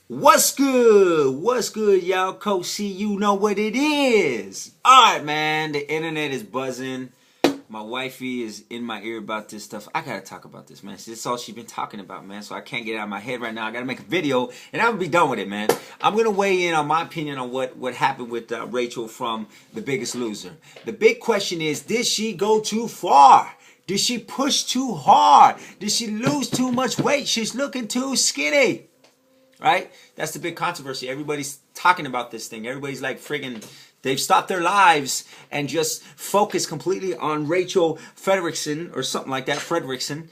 What's good? What's good, y'all? Coach C, you know what it is. Alright, man. The internet is buzzing. My wifey is in my ear about this stuff. I gotta talk about this, man. This is all she's been talking about, man. So I can't get it out of my head right now. I gotta make a video, and I'm gonna be done with it, man. I'm gonna weigh in on my opinion on what happened with Rachel from The Biggest Loser. The big question is, did she go too far? Did she push too hard? Did she lose too much weight? She's looking too skinny. Right? That's the big controversy. Everybody's talking about this thing. Everybody's like friggin', they've stopped their lives and just focused completely on Rachel Fredrickson or something like that, Fredrickson,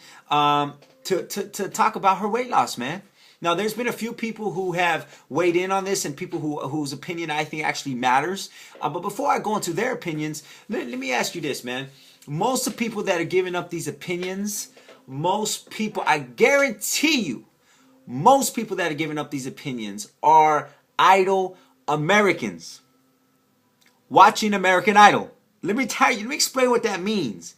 to talk about her weight loss, man. Now, there's been a few people who have weighed in on this and people whose opinion I think actually matters. But before I go into their opinions, let me ask you this, man. Most of the people that are giving up these opinions, most people, I guarantee you, most people that are giving up these opinions are idle Americans watching American Idol. Let me explain what that means.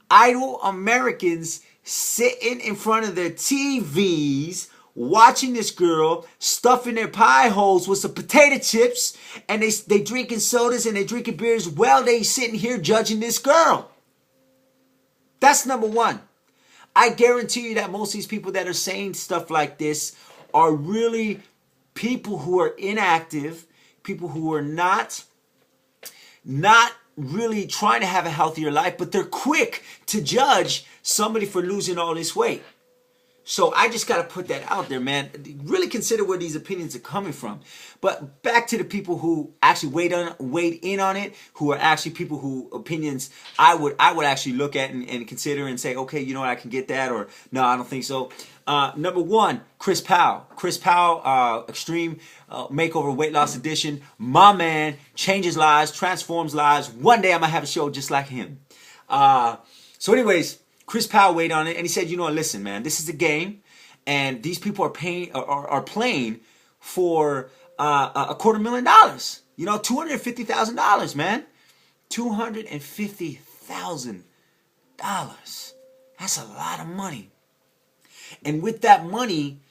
Idle Americans sitting in front of their TVs watching this girl stuffing their pie holes with some potato chips, and they drinking sodas and they drinking beers while they sitting here judging this girl. That's number one. I guarantee you that most of these people that are saying stuff like this are really people who are inactive, people who are not really trying to have a healthier life, but they're quick to judge somebody for losing all this weight. So I just got to put that out there, man. Really consider where these opinions are coming from. But back to the people who actually weighed in on it, who are actually people who opinions I would actually look at and consider and say, okay, you know what, I can get that, or no, I don't think so. Number one, Chris Powell. Chris Powell, Extreme Makeover Weight Loss Edition. My man changes lives, transforms lives. One day I'm going to have a show just like him. So anyways, Chris Powell weighed on it, and he said, you know, listen, man, this is a game, and these people are playing for $250,000. You know, $250,000, man. $250,000. That's a lot of money. And with that money,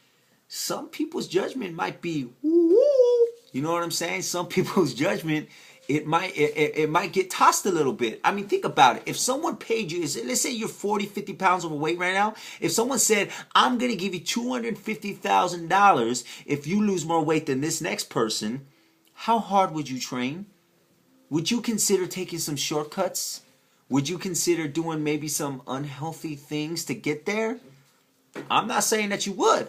some people's judgment might be, woo-woo. You know what I'm saying? Some people's judgment, it might get tossed a little bit. I mean, think about it. If someone paid you, let's say you're 40, 50 pounds overweight right now. If someone said, I'm going to give you $250,000 if you lose more weight than this next person, how hard would you train? Would you consider taking some shortcuts? Would you consider doing maybe some unhealthy things to get there? I'm not saying that you would,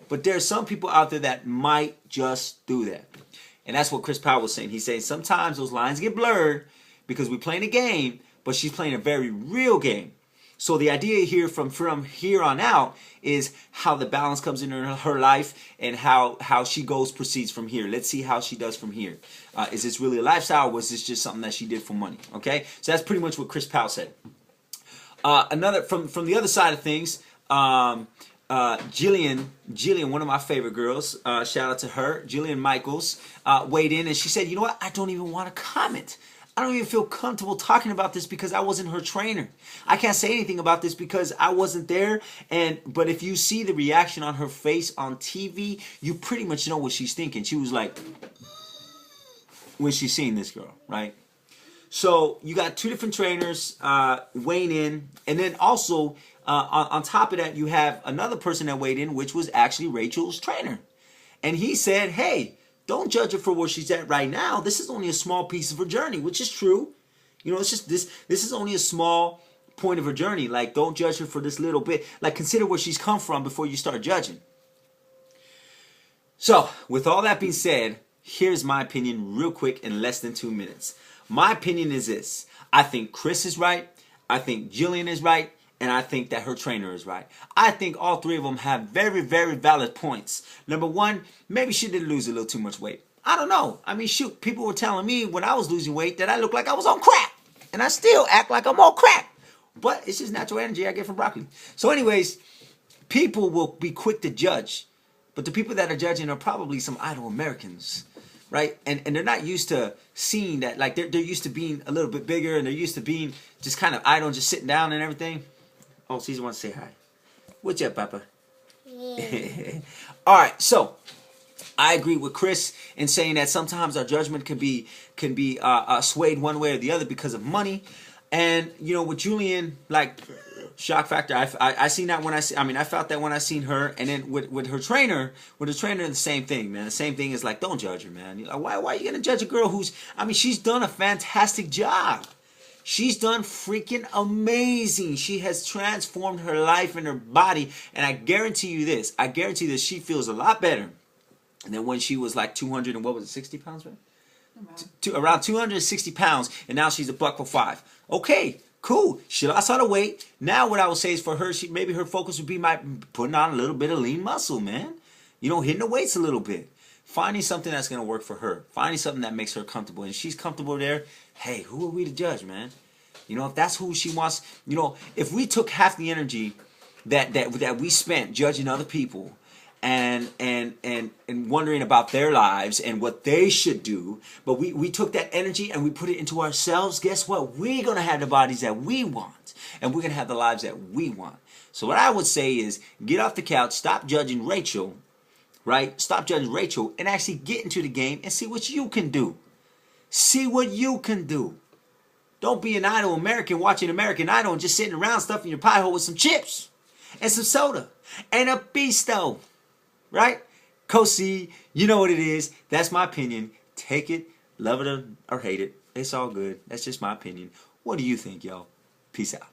but there are some people out there that might just do that. And that's what Chris Powell was saying. He's saying sometimes those lines get blurred because we're playing a game, but she's playing a very real game. So the idea here from here on out is how the balance comes in her life and how she proceeds from here. Let's see how she does from here. Is this really a lifestyle, or was this just something that she did for money? Okay, so that's pretty much what Chris Powell said. Another from the other side of things. Jillian, one of my favorite girls, shout out to her, Jillian Michaels, weighed in and she said, you know what, I don't even want to comment. I don't even feel comfortable talking about this because I wasn't her trainer. I can't say anything about this because I wasn't there. But if you see the reaction on her face on TV, you pretty much know what she's thinking. She was like, when she's seeing this girl, right? So you got two different trainers weighing in, and then also on top of that, you have another person that weighed in, which was actually Rachel's trainer, and he said, "Hey, don't judge her for where she's at right now. This is only a small piece of her journey," which is true. You know, it's just this is only a small point of her journey. Like, don't judge her for this little bit. Like, consider where she's come from before you start judging. So, with all that being said, here's my opinion real quick in less than 2 minutes. My opinion is this. I think Chris is right. I think Jillian is right. And I think that her trainer is right. I think all three of them have very, very valid points. Number one, maybe she did lose a little too much weight. I don't know. I mean, shoot, people were telling me when I was losing weight that I looked like I was on crack. And I still act like I'm on crack. But it's just natural energy I get from broccoli. So anyways, people will be quick to judge. But the people that are judging are probably some idle Americans. Right? And they're not used to seeing that. Like, they're used to being a little bit bigger. And they're used to being just kind of idle and just sitting down and everything. Oh, Caesar wants to say hi. What's up, Papa? Yeah. All right, so I agree with Chris in saying that sometimes our judgment can be swayed one way or the other because of money. And you know, with Julian, like shock factor, I seen that when I felt that when I seen her, and then with her trainer, the same thing, man. The same thing is like, don't judge her, man. You're like, why are you gonna judge a girl who's? I mean, she's done a fantastic job. She's done freaking amazing. She has transformed her life and her body, and I guarantee you this. She feels a lot better than when she was like 200 and what was it, 60 pounds, man? Around 260 pounds, and now she's a $105. Okay, cool. She lost all the weight. Now what I would say is for her, maybe her focus would be putting on a little bit of lean muscle, man. You know, hitting the weights a little bit. Finding something that's going to work for her. Finding something that makes her comfortable. And she's comfortable there. Hey, who are we to judge, man? You know, if that's who she wants, you know, if we took half the energy that we spent judging other people and wondering about their lives and what they should do, but we took that energy and we put it into ourselves, guess what? We're going to have the bodies that we want, and we're going to have the lives that we want. So what I would say is get off the couch, stop judging Rachel, right? Stop judging Rachel and actually get into the game and see what you can do. See what you can do. Don't be an idle American watching American Idol and just sitting around stuffing your pie hole with some chips and some soda and a Bisto. Right? Coach C, you know what it is. That's my opinion. Take it, love it or hate it. It's all good. That's just my opinion. What do you think, y'all? Peace out.